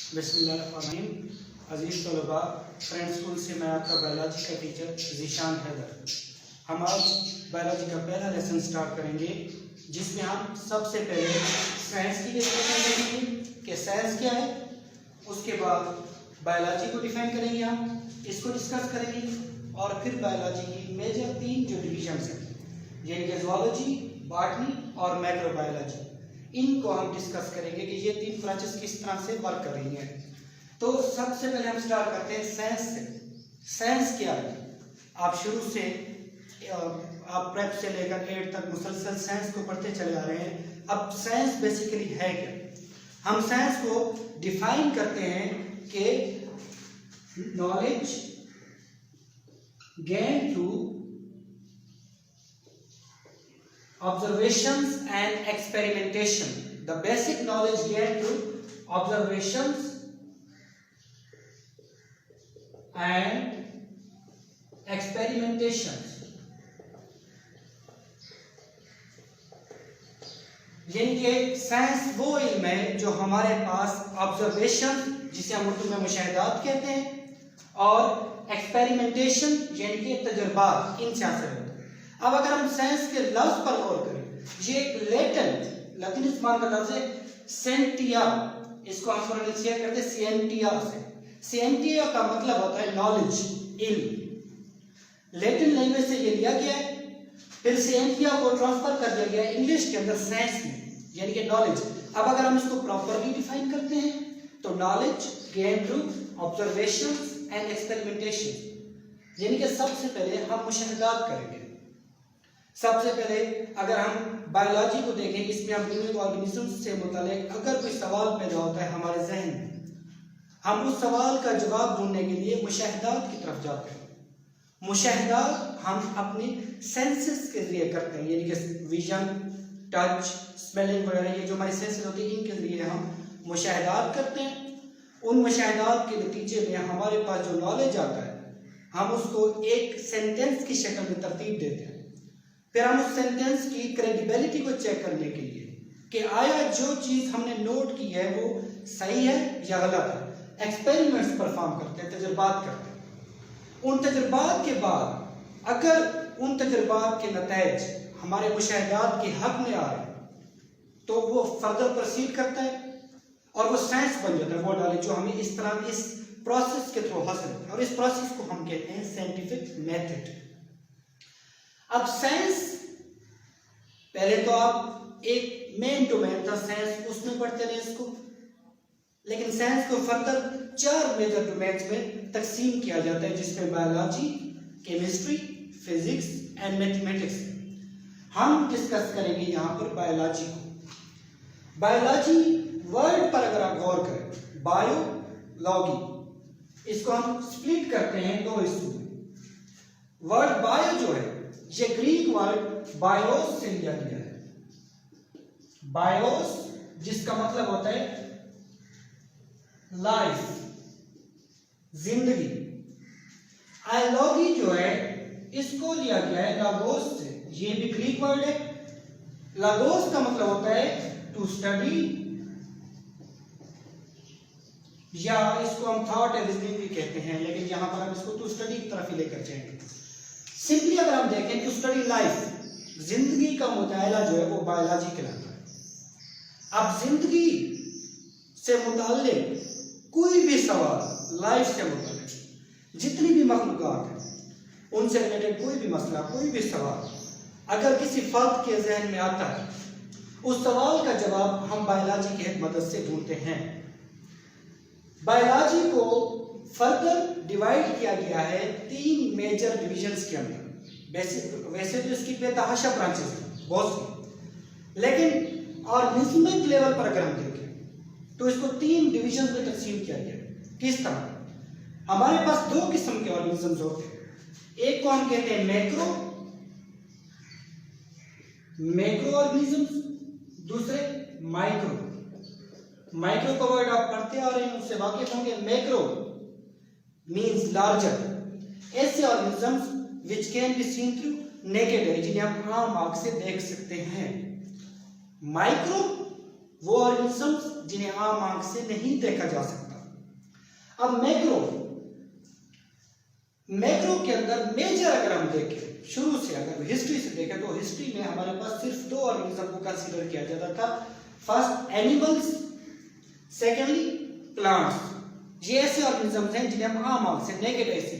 बिस्मिल्लाहिर्रहमानिर्रहीम। अजीज़ तलबा, friend school से मैं आपका बायोलॉजी का टीचर ज़ीशान हैदर। हम आज बायोलॉजी का पहला लेसन स्टार्ट करेंगे, जिसमें हम सबसे पहले साइंस की डिस्कशन करेंगे कि साइंस क्या है। उसके बाद बायोलॉजी को डिफाइन करेंगे, हम इसको डिस्कस करेंगे। और फिर बायोलॉजी की मेजर 3 जो डिविजन्स हैं, यानी कि ज़ूलॉजी, बॉटनी और माइक्रोबायोलॉजी, इनको हम डिस्कस करेंगे कि ये 3 ब्रांचेस किस तरह से वर्क कर रही हैं। तो सबसे पहले हम स्टार्ट करते हैं साइंस से। साइंस क्या है? आप शुरू से आप प्रेप से लेकर 8 तक मुसलसल साइंस को पढ़ते चले आ रहे हैं। अब साइंस बेसिकली है क्या? हम साइंस को डिफाइन करते हैं कि knowledge gain through observations and experimentation. The basic knowledge gained through observations and experimentations. यानी कि साइंस वो इल्म है जो हमारे पास ऑब्जर्वेशन, जिसे हम उर्दू में मुशाहिदात कहते हैं, और एक्सपेरिमेंटेशन यानी कि तजुर्बात, इनसे हासिल होता है। अब अगर हम साइंस के लफ्ज पर गौर करें, ये एक लैटिन ज़बान का लफ्ज है सेंटिया। इसको हम प्रोनाउंसिएट करते हैं सिएंटिया से। सिएंटिया का मतलब होता है नॉलेज, इल्म। लैटिन लैंग्वेज से ये लिया गया है, फिर सिएंटिया को ट्रांसफर कर दिया गया है इंग्लिश के अंदर साइंस में, यानी कि नॉलेज। अब अगर हम इसको प्रॉपरली डिफाइन करते हैं तो knowledge gain through observations and experimentation, यानी कि सबसे पहले हम मुशाहिदात करेंगे। सबसे पहले अगर हम बायोलॉजी को देखें, इसमें हम लिविंग ऑर्गेनिजम्स से मुताल्लिक अगर कोई सवाल पैदा होता है हमारे जहन में, हम उस सवाल का जवाब ढूंढने के लिए मुशाहिदात की तरफ जाते हैं। मुशाहिदात हम अपने सेंसेस के जरिए करते हैं, यानी कि विजन, टच, स्मेलिंग वगैरह, ये जो हमारे सेंसेस होते हैं, इनके जरिए हम मुशाहिदात करते हैं। उन मुशाहिदात के नतीजे में हमारे पास जो नॉलेज आता है, हम उसको एक सेंटेंस की शक्ल में तरतीब देते हैं। फिर हम उस सेंटेंस की क्रेडिबिलिटी को चेक करने के लिए कि आया जो चीज़ हमने नोट की है वो सही है या गलत है, एक्सपेरिमेंट्स परफॉर्म करते हैं, तजुर्बात करते हैं। उन तजुर्बात के बाद अगर उन तजुर्बात के नतीजे हमारे मुशाहिदात के हक में आ रहे हैं तो वो फर्दर प्रोसीड करता है और वो साइंस बन जाता है, वो नॉलेज जो हमें इस तरह इस प्रोसेस के थ्रू हासिल होता है। और इस प्रोसेस को हम कहते हैं साइंटिफिक मेथड। अब साइंस, पहले तो आप एक मेन डोमेन था साइंस, उसमें पढ़ते रहे इसको, लेकिन साइंस को फर्दर 4 मेजर डोमेन्स में तकसीम किया जाता है, जिसमें biology, chemistry, physics and mathematics. हम डिस्कस करेंगे यहाँ पर बायोलॉजी को। बायोलॉजी वर्ड पर अगर आप गौर करें, बायोलॉजी, इसको हम स्प्लिट करते हैं 2 हिस्सों में। वर्ड बायो जो है, ये ग्रीक वर्ड बायोस से लिया गया है। बायोस जिसका मतलब होता है लाइफ, जिंदगी। आयोलॉजी जो है, इसको लिया गया है लागोस से, ये भी ग्रीक वर्ड है। लागोस का मतलब होता है टू स्टडी, या इसको हम थॉट एंड रीजनिंग भी कहते हैं, लेकिन यहां पर हम इसको टू स्टडी की तरफ ही लेकर जाएंगे। सिंपली अगर हम देखें टू स्टडी लाइफ, जिंदगी का मुताला जो है वो बायोलॉजी कहलाता है। अब जिंदगी से मुताल्लिक कोई भी सवाल, लाइफ से मुताल्लिक जितनी भी मखलूक़ात हैं उनसे रिलेटेड कोई भी मसला, कोई भी सवाल अगर किसी फर्द के जहन में आता है, उस सवाल का जवाब हम बायोलॉजी की मदद से ढूंढते हैं। बायोलॉजी को फर्दर डिवाइड किया गया है 3 मेजर डिविजन्स के अंदर। वैसे तो इसकी बेतहाशा ब्रांचेस हैं, बहुत सी, लेकिन ऑर्गेनिज्मिक लेवल पर अगर हम देखें तो इसको 3 डिविजन्स में तकसीम किया गया है। किस तरह? हमारे पास 2 किस्म के ऑर्गेनिजम्स होते हैं। एक को हम कहते हैं मैक्रो ऑर्गेनिजम्स, दूसरे माइक्रो। माइक्रो का वर्ड आप पढ़ते आ रहे हैं, उससे वाकिफ होंगे। Macro means larger. ऐसे organisms which can be seen through naked eye, जिन्हें हम आम आंख से देख सकते हैं। माइक्रो वो ऑर्गेनिजम्स जिन्हें आम आंख से नहीं देखा जा सकता। अब मैक्रो के अंदर मेजर अगर हम देखें, शुरू से अगर हिस्ट्री से देखें, तो हिस्ट्री में हमारे पास सिर्फ दो ऑर्गेनिज्म को कंसीडर किया जाता था। First animals, secondly plants. ये ऐसे ऑर्गेनिजम्स हैं जिन्हें हम आम आंख से नेकेड ऐसे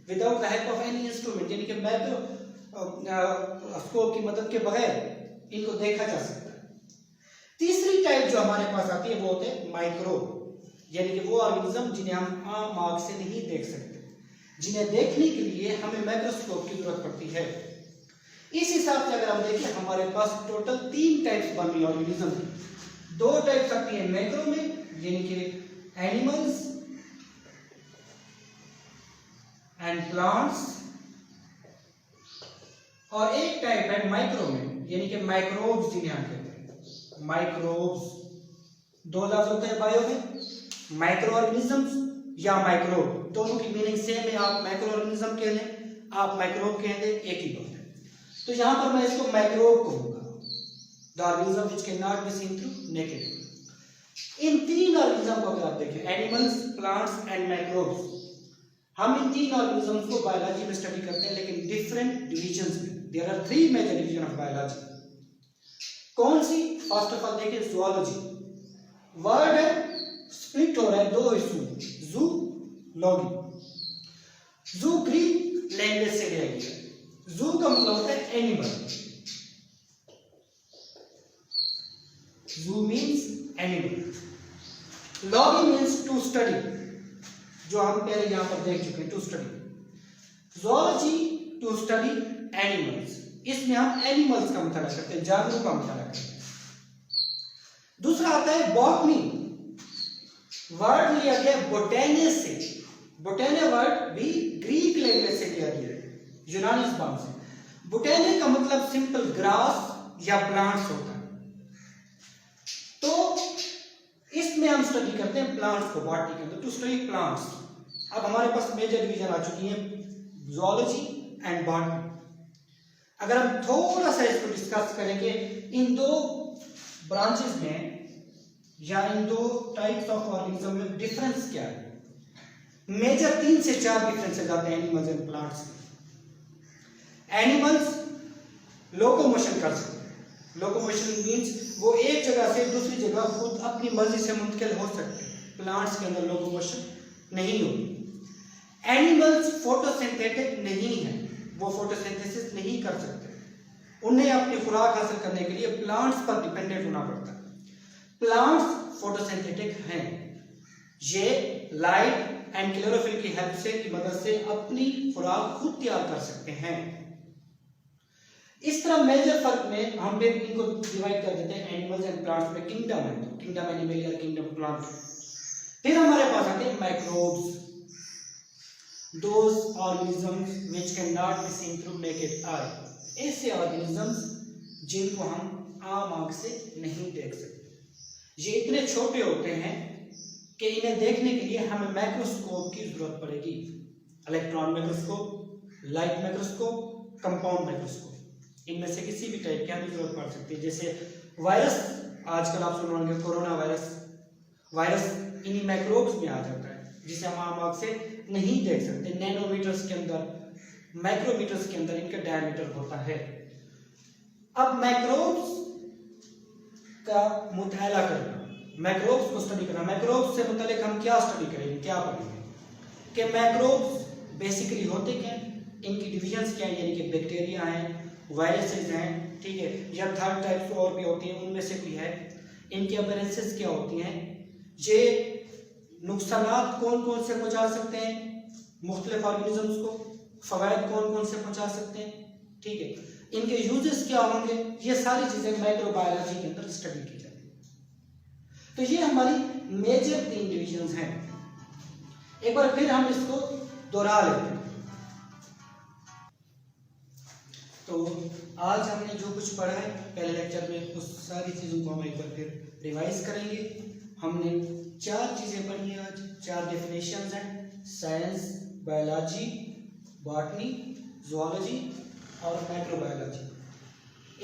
without the help of any instrument यानी कि माइक्रोस्कोप की मदद के बगैर इनको देखा जा सकता है। तीसरी टाइप जो हमारे पास आती है वो होते हैं माइक्रोब, यानी कि वो ऑर्गेनिज्म जिन्हें हम आम आंख से नहीं देख सकते, जिन्हें देखने के लिए हमें माइक्रोस्कोप की जरूरत पड़ती है। इस हिसाब से अगर हम देखें हमारे पास टोटल 3 टाइप्स बन रही ऑर्गेनिज्म की। 2 टाइप्स आती है मैक्रो में यानी कि एनिमल्स एंड प्लांट्स, और एक टाइप है माइक्रो में यानी कि माइक्रोब्स जिन्हें हम कहते हैं। माइक्रोब्स 2 लफ्ज होते हैं बायो में, माइक्रो ऑर्गेनिजम्स या माइक्रोब, दोनों की मीनिंग सेम है। आप माइक्रो ऑर्गेनिज्म कह लें, आप माइक्रोब कह दें, एक ही बात है। तो यहां पर मैं इसको माइक्रोब कहूंगा, the organism which can not be seen through naked. इन 3 ऑर्गेनिज्म को अगर आप देखें, एनिमल्स, प्लांट्स एंड माइक्रोब्स, हम इन 3 ऑर्गेनिज्म को बायोलॉजी में स्टडी करते हैं, लेकिन डिफरेंट डिविजन्स में। There are 3 major division of biology. कौन सी? फर्स्ट ऑफ ऑल देखिए जूलॉजी, वर्ड है स्प्लिट हो रहा है 2 हिस्सों, जू लॉगी। जू ग्रीक लैंग्वेज से लिया गया। जू का मतलब होता है animal, zoo means animal. Logy means to study, जो हम पहले यहां पर देख चुके हैं, to study. Zoology to study animals, इसमें हम एनिमल्स का मतलब करते हैं, जानवरों का मतलब करते हैं। दूसरा आता है बॉटनी, वर्ड लिया गया बोटेने से। बोटेने वर्ड भी ग्रीक लैंग्वेज से लिया गया है, यूनानी जबान से। बोटेने का मतलब सिंपल ग्रास या प्लांट्स होता है। तो इसमें हम स्टडी करते हैं प्लांट्स को, बॉटनी के अंदर टू स्टडी प्लांट्स। अब हमारे पास मेजर डिवीजन आ चुकी है, जूलॉजी एंड बॉटनी। अगर हम थोड़ा सा इसको डिस्कस करेंगे, इन 2 ब्रांचेस में या इन 2 टाइप्स ऑफ ऑर्गेनिज्म में डिफरेंस क्या है। मेजर 3 से 4 डिफरेंसेस आते हैं एनिमल्स एंड प्लांट्स में। एनिमल्स लोकोमोशन कर सकते हैं। लोकोमोशन मींस वो एक जगह से दूसरी जगह खुद अपनी मर्जी से मुंतकिल हो सकते हैं। प्लांट्स के अंदर लोकोमोशन नहीं होती। एनिमल्स फोटोसिंथेटिक नहीं है, वो फोटोसिंथेसिस नहीं कर सकते। उन्हें अपनी खुराक हासिल करने के लिए प्लांट्स पर डिपेंडेंट होना पड़ता है। प्लांट्स फोटोसिंथेटिक हैं, ये लाइट एंड क्लोरोफिल की हेल्प से, की मदद से अपनी खुराक खुद तैयार कर सकते हैं। इस तरह मेजर फर्क में हम भी इनको डिवाइड कर देते हैं एनिमल्स एंड प्लांट्स में। किंगडम है, किंगडम एनिमल या किंगडम प्लांट। फिर हमारे पास आते हैं microbes, those organisms which can not be seen through naked आई। ऐसे ऑर्गेनिजम्स जिनको हम आम आंख से नहीं देख सकते। ये इतने छोटे होते हैं कि इन्हें देखने के लिए हमें माइक्रोस्कोप की जरूरत पड़ेगी। Electron microscope, light microscope, compound microscope, इनमें से किसी भी टाइप की हमें जरूरत पड़ सकती है। जैसे वायरस, आजकल आप सुन रहे होंगे कोरोना वायरस, वायरस इन्हीं माइक्रोब्स में आ जाता है, जिसे हम आम आंख से नहीं देख सकते। नैनोमीटर्स के अंदर, माइक्रोमीटर्स के अंदर इनका डायमीटर होता है। अब माइक्रोब्स का मुताला करना, माइक्रोब्स को स्टडी करना। माइक्रोब्स से मुतालिक हम क्या स्टडी करेंगे, क्या पढ़ेंगे कि माइक्रोब्स बेसिकली होते क्या हैं, इनकी डिविजन्स क्या है, यानी कि बैक्टीरिया हैं, वायरसेस हैं, ठीक है, या 3rd टाइप्स और भी होती हैं, उनमें से कोई है। इनकी अपीयरेंसेस क्या होती हैं, ये नुकसानात कौन कौन से पहुंचा सकते हैं मुख्तलिफ ऑर्गेनिजम्स को, फवायद कौन कौन से पहुंचा सकते हैं, ठीक है, इनके यूजेस क्या होंगे, ये सारी चीजें माइक्रोबायोलॉजी के अंदर स्टडी की जाती है। तो ये हमारी मेजर 3 डिविजन्स हैं। एक बार फिर हम इसको दोहरा लेते हैं। तो आज हमने जो कुछ पढ़ा है पहले लेक्चर में, उस सारी चीजों को हम एक बार फिर रिवाइज करेंगे। हमने 4 चीजें पढ़ी हैं आज, 4 डेफिनेशंस हैं, साइंस, बायोलॉजी, बॉटनी, जूलॉजी और माइक्रोबायोलॉजी।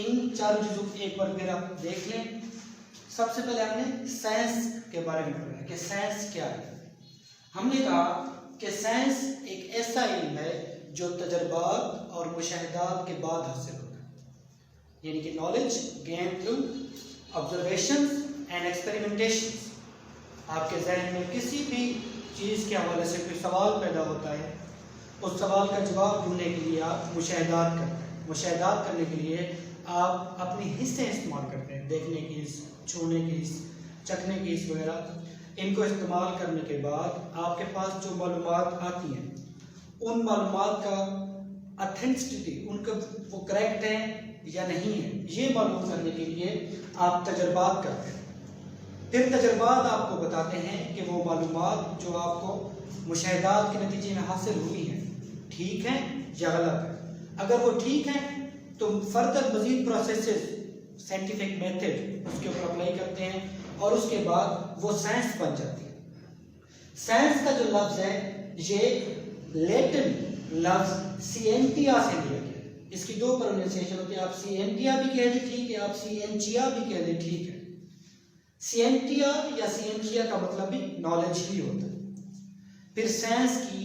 इन 4 चीजों को एक बार फिर आप देख लें। सबसे पहले हमने साइंस के बारे में पढ़ा कि साइंस क्या है। हमने कहा कि साइंस एक ऐसा इल्म है जो तजर्बात और मुशाहिदात के बाद हासिल होता है, यानी कि knowledge gain through observations and experimentations. आपके जहन में किसी भी चीज़ के हवाले से कोई सवाल पैदा होता है, उस सवाल का जवाब ढूंढने के लिए आप मुशाहिदात करते हैं। मुशाहिदात करने के लिए आप अपने हिस्से इस्तेमाल करते हैं, देखने की हिस्स, छूने की हिस्स, चखने की हिस्स वगैरह। इनको इस्तेमाल करने के बाद आपके पास जो मालूमात आती हैं, उन मालूमात का ऑथेंटिसिटी, उनका वो करेक्ट है या नहीं है, ये मालूम करने के लिए आप तजर्बात करते हैं। फिर तजर्बात आपको बताते हैं कि वो मालूमात जो आपको मुशाहिदात के नतीजे में हासिल हुई हैं ठीक है या गलत है। अगर वो ठीक है तो फर्दर मजीद प्रोसेसेस, साइंटिफिक मेथड उसके ऊपर अप्लाई करते हैं और उसके बाद वो साइंस बन जाती है। साइंस का जो लफ्ज़ है ये लैटिन लफ्ज़ सिएंटिया से लिया गया है। इसकी दो प्रोनाउंसिएशन होती है, आप सिएंटिया भी कह दें ठीक है, आप सिएंचिया भी कह दें ठीक है। सिएंटिया या सिएंचिया का मतलब भी नॉलेज ही होता है। फिर साइंस की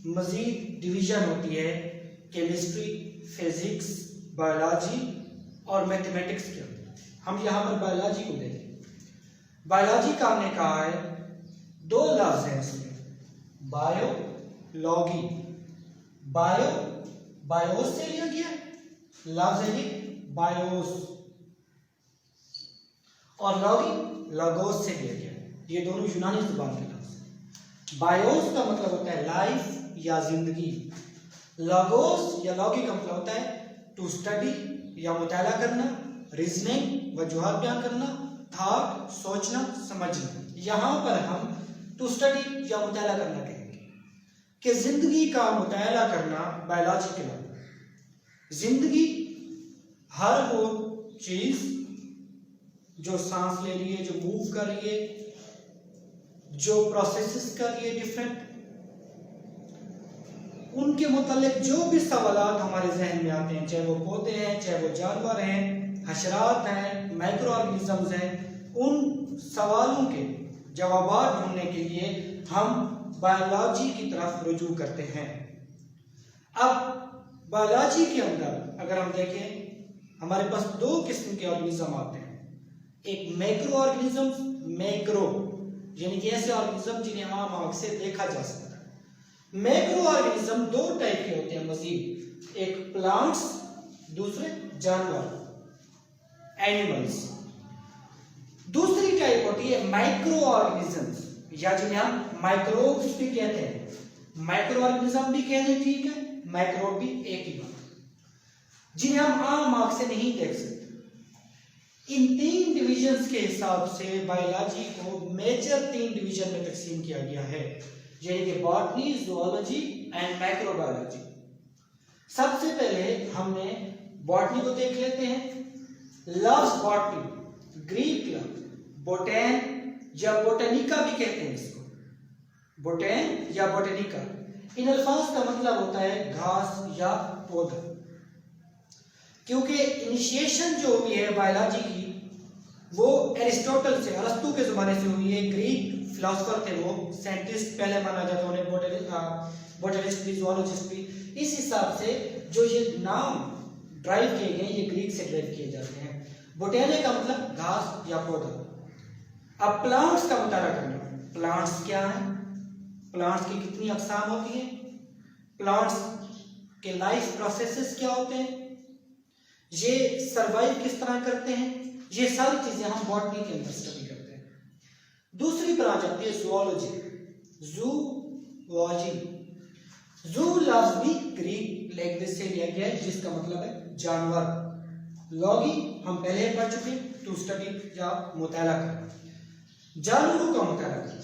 मजीद डिवीजन होती है केमिस्ट्री, फिजिक्स, बायोलॉजी और मैथमेटिक्स की। हम यहाँ पर बायोलॉजी को देखें। बायोलॉजी का हमने कहा है दो लफ्ज हैं इसमें, बायो लॉगी। बायो बायोस से लिया गया लफ्ज है बायोस, और लॉगी लगोस से लिया गया। ये दोनों यूनानी जुबान के लफ्ज। बायोस का मतलब होता है लाइफ या जिंदगी, लगोस या लॉगी का मतलब होता है टू स्टडी या मुताला करना, रीजनिंग वजूहात बयान करना, थॉट सोचना समझना। यहाँ पर हम टू स्टडी या मुताला करना कहेंगे कि जिंदगी का मुताला करना बायोलॉजी के नाम। जिंदगी हर वो चीज जो सांस ले रही है, जो मूव कर रही है, जो प्रोसेसेस कर रही है डिफरेंट, उनके मुतालिक जो भी सवालात हमारे जहन में आते हैं, चाहे वो पौधे हैं, चाहे वो जानवर हैं, हशरात हैं, माइक्रो ऑर्गेनिजम्स हैं, उन सवालों के जवाब ढूंढने के लिए हम बायोलॉजी की तरफ रुजू करते हैं। अब बायोलॉजी के अंदर अगर हम देखें, हमारे पास दो किस्म के ऑर्गेनिज्म आते हैं। एक मैक्रो ऑर्गेनिज्म, मैक्रो यानी कि ऐसे ऑर्गेनिज्म जिन्हें आम आंख से देखा जा सकता है। मैक्रो ऑर्गेनिज्म दो टाइप के होते हैं मजीद, एक प्लांट्स, दूसरे जानवर, एनिमल्स। दूसरी टाइप होती है माइक्रो ऑर्गेनिजम्स, या जिन्हें हम माइक्रोब्स भी कहते हैं। माइक्रो ऑर्गेनिज्म भी कहते हैं ठीक है, माइक्रोब भी एक ही बात, जिन्हें हम आम आंख से नहीं देख सकते। इन तीन डिविजन्स के हिसाब से बायोलॉजी को मेजर तीन डिवीजन में तकसीम किया गया है, यानी कि बॉटनी, ज़ूलॉजी एंड माइक्रोबायोलॉजी। सबसे पहले हमने बॉटनी को देख लेते हैं। लफ्ज बॉटनी ग्रीक लफ्ज बोटेन या बोटेनिका भी कहते हैं इसको, बोटेन या बोटेनिका। इन अल्फाज का मतलब होता है घास या पौधा। क्योंकि इनिशिएशन जो हुई है बायोलॉजी की वो एरिस्टोटल से, अरस्तु के ज़माने से हुई है। ग्रीक फिलोसोफर थे वो, साइंटिस्ट पहले माना जाता है उन्हें, बोटेनिस्ट भी, ज़ूलॉजिस्ट भी। इस हिसाब से जो ये नाम ड्राइव किए गए ये ग्रीक से ड्राइव किए जाते हैं। बोटेने का मतलब घास या पौधा। अब प्लांट्स का मुताला करना, प्लांट्स क्या है, प्लांट्स की कितनी अकसाम होती हैं, प्लांट्स के लाइफ प्रोसेसेस क्या होते हैं, ये सरवाइव किस तरह करते हैं, ये सारी चीजें हम बॉटनी के अंदर स्टडी करते हैं। दूसरी ब्रांच आती है ज़ूलॉजी। ज़ूलॉजी, ज़ू लफ्ज भी ग्रीक लैंग्वेज से लिया गया है जिसका मतलब है जानवर। लॉगी हम पहले पढ़ चुके, टू स्टडी या मुताला करना। जानवरों का मुताला करना,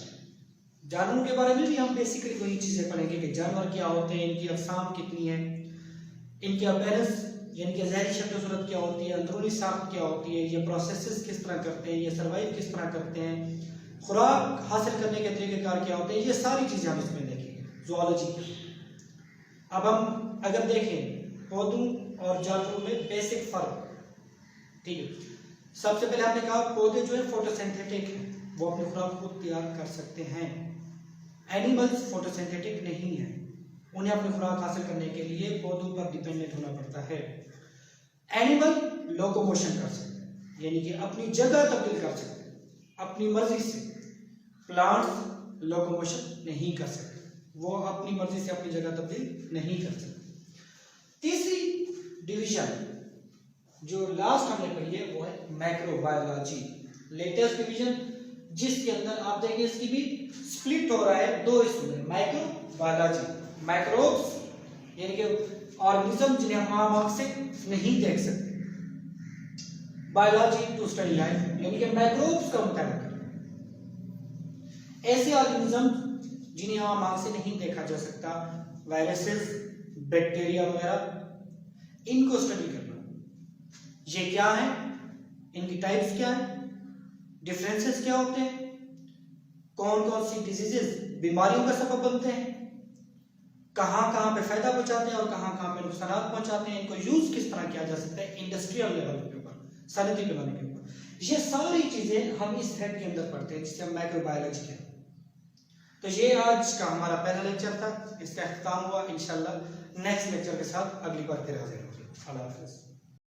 जानवरों के बारे में भी हम बेसिकली वही चीजें पढ़ेंगे कि जानवर क्या होते हैं, इनकी अक़साम कितनी है, इनके अपीयरेंस यानी कि ज़ाहिरी शक्ल सूरत क्या होती है, अंदरूनी साख्त क्या होती है, ये प्रोसेसेस किस तरह करते हैं, ये सर्वाइव किस तरह करते हैं, खुराक हासिल करने के तरीक़ेकार क्या होते हैं, ये सारी चीज़ें हम इसमें देखेंगे ज़ूलॉजी। अब हम अगर देखें पौधों और जानवरों में बेसिक फ़र्क, ठीक है। सबसे पहले हमने कहा पौधे जो है फोटोसिंथेटिक है, वो अपनी खुराक खुद तैयार कर सकते हैं। एनिमल्स फोटोसिंथेटिक नहीं है, उन्हें अपनी खुराक हासिल करने के लिए पौधों पर डिपेंडेंट होना पड़ता है। एनिमल लोकोमोशन कर सकते हैं, यानी कि अपनी जगह तब्दील कर सकते हैं अपनी मर्जी से। प्लांट्स लोकोमोशन नहीं कर सकते, वो अपनी मर्जी से अपनी जगह तब्दील नहीं कर सकते। तीसरी डिवीजन जो लास्ट हमने पढ़ी है वो है मैक्रोबायोलॉजी, लेटेस्ट डिवीजन, जिसके अंदर आप देखेंगे इसकी भी स्प्लिट हो रहा है दो हिस्सों में। माइक्रोबायोलॉजी, माइक्रोब्स यानी कि ऑर्गेनिज्म जिन्हें हम आम आंख से नहीं देख सकते, बायोलॉजी टू स्टडी लाइफ यानी कि माइक्रोब्स का मुताबिक ऐसे ऑर्गेनिज्म जिन्हें आम आंख से नहीं देखा जा सकता, वायरसेस, बैक्टीरिया वगैरह, इनको स्टडी करना। ये क्या है, इनकी टाइप्स क्या है, डिफरेंसेस क्या होते हैं, कौन कौन सी डिजीजेस बीमारियों का सबब बनते हैं, कहाँ कहाँ पे फायदा पहुंचाते हैं और कहाँ कहाँ पे नुकसान पहुंचाते हैं, इनको यूज किस तरह किया जा सकता है इंडस्ट्रियल लेवल के ऊपर, सनती पैमाने के ऊपर। ये सारी चीजें हम इस हेड के अंदर पढ़ते हैं जिसे हम माइक्रोबायोलॉजी कहते हैं। तो ये आज का हमारा पहला लेक्चर था, इसका अख्ताम हुआ। इंशाल्लाह नेक्स्ट लेक्चर के साथ अगली बार फिर हाजिर होंगे। अल्लाह हाफिज़।